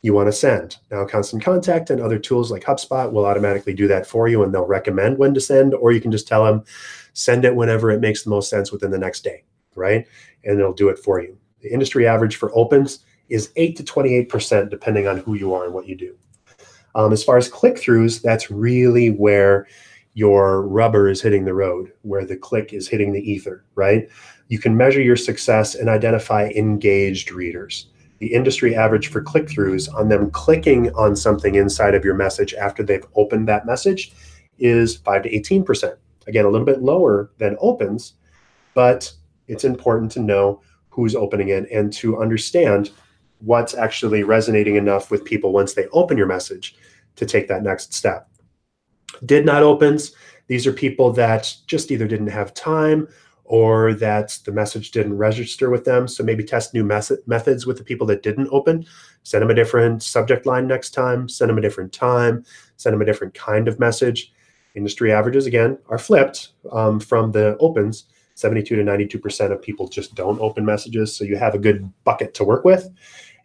Speaker 1: you want to send. Now, Constant Contact and other tools like HubSpot will automatically do that for you, and they'll recommend when to send, or you can just tell them, send it whenever it makes the most sense within the next day, right? And it'll do it for you. The industry average for opens is 8 to 28%, depending on who you are and what you do. As far as click-throughs, that's really where your rubber is hitting the road, where the click is hitting the ether, right? You can measure your success and identify engaged readers. The industry average for click-throughs on them clicking on something inside of your message after they've opened that message is 5 to 18%. Again, a little bit lower than opens, but it's important to know who's opening it and to understand what's actually resonating enough with people once they open your message to take that next step. Did not opens, these are people that just either didn't have time or that the message didn't register with them. So maybe test new methods with the people that didn't open. Send them a different subject line next time, send them a different time, send them a different kind of message. Industry averages, again, are flipped from the opens. 72 to 92% of people just don't open messages. So you have a good bucket to work with.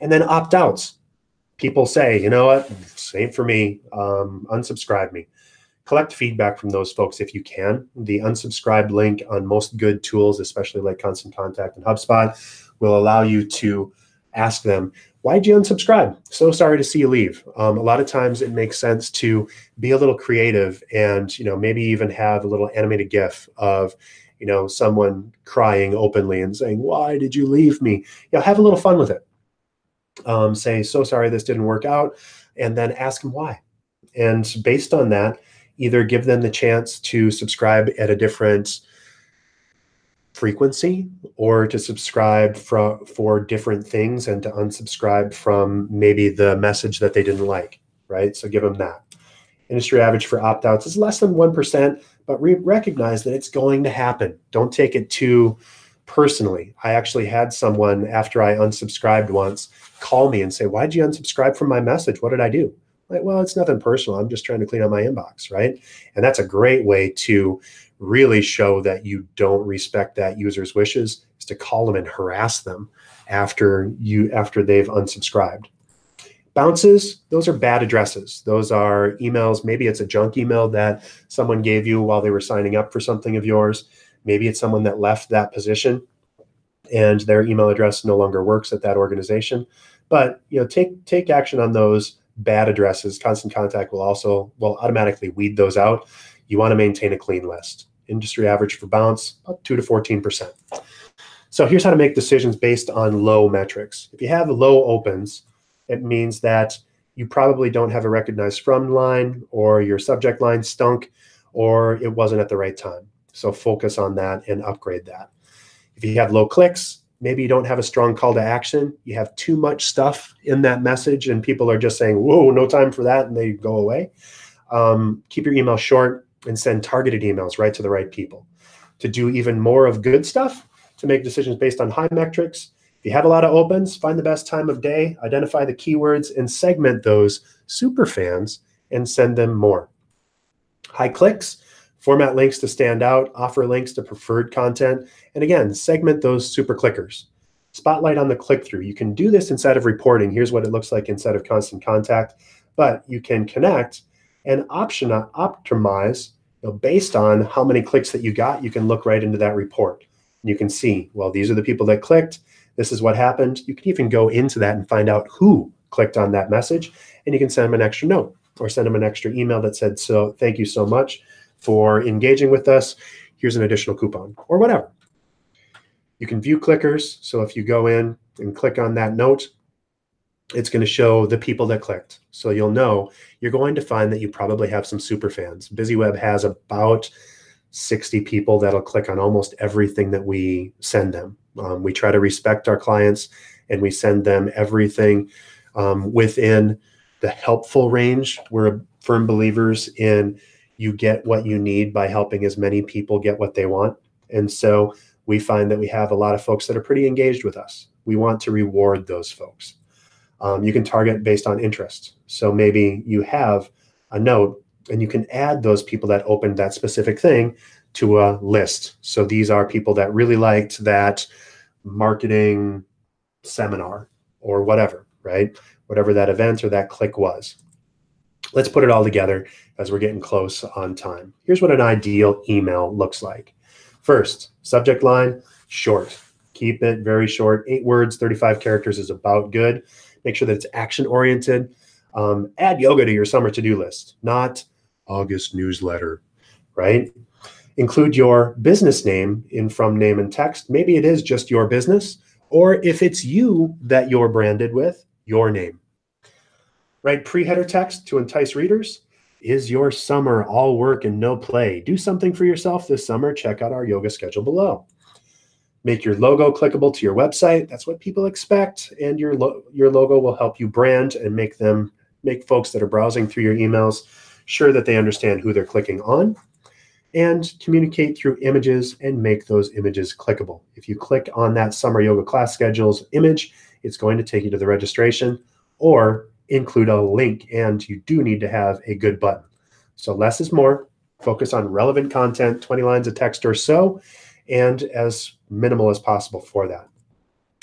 Speaker 1: And then opt-outs. People say, you know what, same for me, unsubscribe me. Collect feedback from those folks if you can. The unsubscribe link on most good tools, especially like Constant Contact and HubSpot, will allow you to ask them, why'd you unsubscribe? So sorry to see you leave. A lot of times it makes sense to be a little creative and, maybe even have a little animated GIF of, someone crying openly and saying, why did you leave me? Have a little fun with it. Say, so sorry this didn't work out, and then ask them why. And based on that, either give them the chance to subscribe at a different frequency or to subscribe for different things and to unsubscribe from maybe the message that they didn't like, right? So give them that. Industry average for opt-outs is less than 1%, but recognize that it's going to happen. Don't take it too personally. I actually had someone, after I unsubscribed once, call me and say, why'd you unsubscribe from my message? What did I do? Like, well, it's nothing personal. I'm just trying to clean out my inbox, right? And that's a great way to really show that you don't respect that user's wishes, is to call them and harass them after they've unsubscribed. Bounces, those are bad addresses. Those are emails. Maybe it's a junk email that someone gave you while they were signing up for something of yours. Maybe it's someone that left that position and their email address no longer works at that organization. But take action on those bad addresses. Constant Contact will automatically weed those out. You want to maintain a clean list. Industry average for bounce, about 2 to 14%. So here's how to make decisions based on low metrics. If you have low opens, it means that you probably don't have a recognized from line, or your subject line stunk, or it wasn't at the right time. So focus on that and upgrade that. If you have low clicks, maybe you don't have a strong call to action. You have too much stuff in that message and people are just saying, whoa, no time for that, and they go away. Keep your email short and send targeted emails right to the right people. To do even more of good stuff, to make decisions based on high metrics, if you have a lot of opens, find the best time of day, identify the keywords, and segment those super fans and send them more. High clicks, format links to stand out, offer links to preferred content, and again, segment those super clickers. Spotlight on the click-through. You can do this inside of reporting. Here's what it looks like inside of Constant Contact, but you can connect and optimize based on how many clicks that you got. You can look right into that report. You can see, well, these are the people that clicked. This is what happened. You can even go into that and find out who clicked on that message, and you can send them an extra note or send them an extra email that said, so thank you so much for engaging with us. Here's an additional coupon or whatever. You can view clickers. So if you go in and click on that note, it's going to show the people that clicked. So you'll know you're going to find that you probably have some super fans. BusyWeb has about 60 people that'll click on almost everything that we send them. We try to respect our clients and we send them everything within the helpful range. We're firm believers in you get what you need by helping as many people get what they want. And so we find that we have a lot of folks that are pretty engaged with us. We want to reward those folks. You can target based on interest. So maybe you have a note and you can add those people that opened that specific thing to a list. So these are people that really liked that marketing seminar or whatever, right? Whatever that event or that click was. Let's put it all together as we're getting close on time. Here's what an ideal email looks like. First, subject line, short. Keep it very short. 8 words, 35 characters is about good. Make sure that it's action-oriented. Add yoga to your summer to-do list, not August newsletter, right? Include your business name in from name and text. Maybe it is just your business, or if it's you that you're branded with, your name. Write pre-header text to entice readers. Is your summer all work and no play? Do something for yourself this summer. Check out our yoga schedule below. Make your logo clickable to your website. That's what people expect. And your logo will help you brand and make folks that are browsing through your emails sure that they understand who they're clicking on. And communicate through images and make those images clickable. If you click on that summer yoga class schedules image, it's going to take you to the registration, or include a link, and you do need to have a good button. So less is more. Focus on relevant content, 20 lines of text or so, and as minimal as possible for that.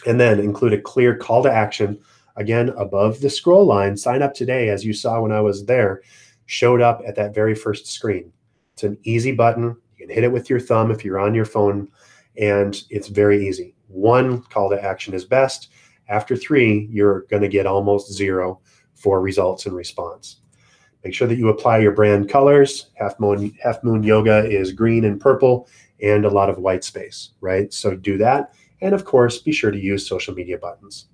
Speaker 1: And then include a clear call to action. Again, above the scroll line, sign up today, as you saw when I was there, showed up at that very first screen. It's an easy button. You can hit it with your thumb if you're on your phone, and it's very easy. 1 call to action is best. After 3, you're going to get almost 0 for results and response. Make sure that you apply your brand colors. Half Moon Yoga is green and purple and a lot of white space, right? So do that. And of course, be sure to use social media buttons.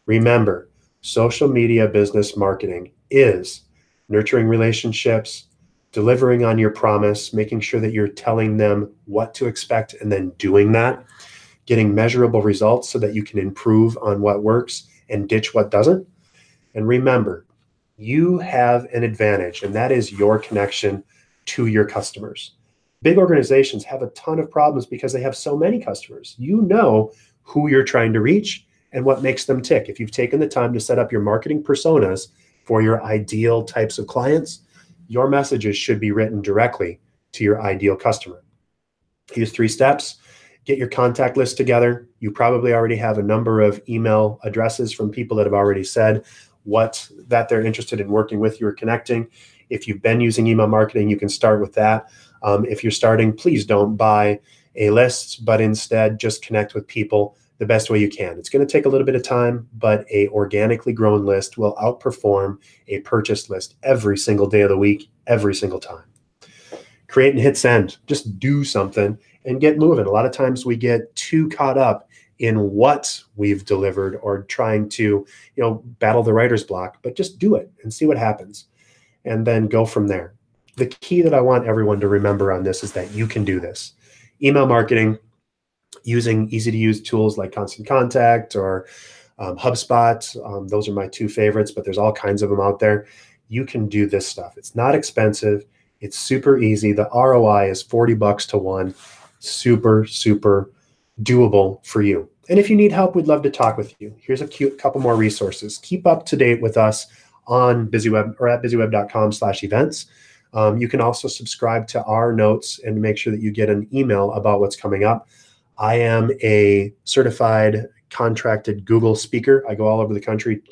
Speaker 1: Remember, social media business marketing is nurturing relationships, delivering on your promise, making sure that you're telling them what to expect and then doing that, getting measurable results so that you can improve on what works and ditch what doesn't. And remember, you have an advantage, and that is your connection to your customers. Big organizations have a ton of problems because they have so many customers. You know who you're trying to reach and what makes them tick. If you've taken the time to set up your marketing personas for your ideal types of clients, your messages should be written directly to your ideal customer. Here's 3 steps. Get your contact list together. You probably already have a number of email addresses from people that have already said that they're interested in working with you or connecting. If you've been using email marketing, you can start with that. If you're starting, please don't buy a list, but instead just connect with people the best way you can. It's going to take a little bit of time, but a organically grown list will outperform a purchased list every single day of the week, every single time. Create and hit send. Just do something and get moving. A lot of times we get too caught up in what we've delivered or trying to, battle the writer's block, but just do it and see what happens and then go from there. The key that I want everyone to remember on this is that you can do this. Email marketing using easy to use tools like Constant Contact or HubSpot. Those are my two favorites, but there's all kinds of them out there. You can do this stuff. It's not expensive. It's super easy. The ROI is $40 to one. Super, super doable for you. And if you need help, we'd love to talk with you. Here's a couple more resources. Keep up to date with us on BusyWeb or at busyweb.com/events. You can also subscribe to our notes and make sure that you get an email about what's coming up. I am a certified contracted Google speaker. I go all over the country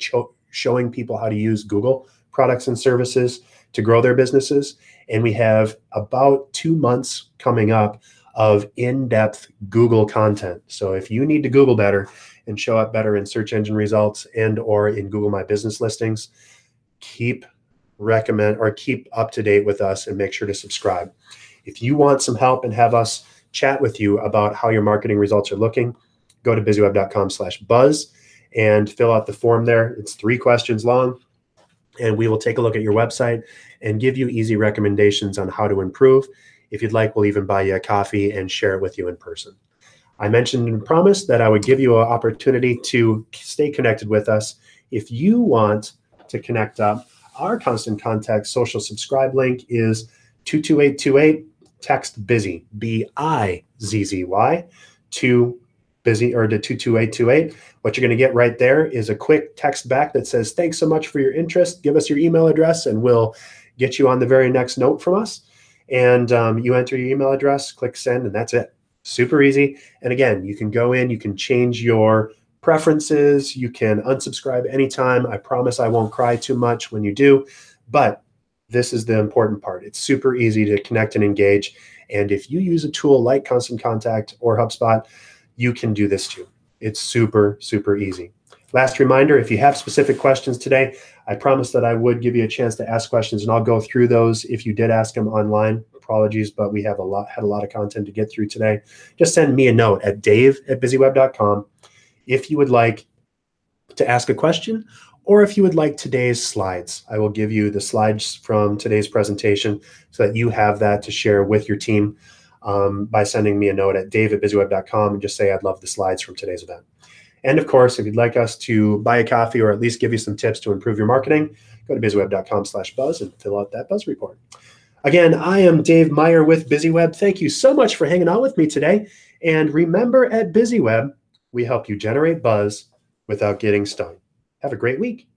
Speaker 1: showing people how to use Google products and services to grow their businesses. And we have about 2 months coming up of in-depth Google content. So if you need to Google better and show up better in search engine results and or in Google My Business listings, keep up to date with us and make sure to subscribe. If you want some help and have us chat with you about how your marketing results are looking, go to busyweb.com/buzz and fill out the form there. It's 3 questions long, and we will take a look at your website and give you easy recommendations on how to improve. If you'd like, we'll even buy you a coffee and share it with you in person. I mentioned and promised that I would give you an opportunity to stay connected with us. If you want to connect up, our Constant Contact social subscribe link is 22828. Text BUSY, BIZZY, to BUSY or to 22828. What you're going to get right there is a quick text back that says, thanks so much for your interest. Give us your email address and we'll get you on the very next note from us. And you enter your email address, click send, and that's it. Super easy. And again, you can go in, you can change your preferences, you can unsubscribe anytime. I promise I won't cry too much when you do, but this is the important part. It's super easy to connect and engage. And if you use a tool like Constant Contact or HubSpot, you can do this too. It's super, super easy. Last reminder, if you have specific questions today, I promised that I would give you a chance to ask questions, and I'll go through those if you did ask them online. Apologies, but we have had a lot of content to get through today. Just send me a note at dave@busyweb.com if you would like to ask a question or if you would like today's slides. I will give you the slides from today's presentation so that you have that to share with your team by sending me a note at dave@busyweb.com and just say, I'd love the slides from today's event. And of course, if you'd like us to buy a coffee or at least give you some tips to improve your marketing, go to busyweb.com/buzz and fill out that buzz report. Again, I am Dave Meyer with BusyWeb. Thank you so much for hanging out with me today. And remember, at BusyWeb, we help you generate buzz without getting stung. Have a great week.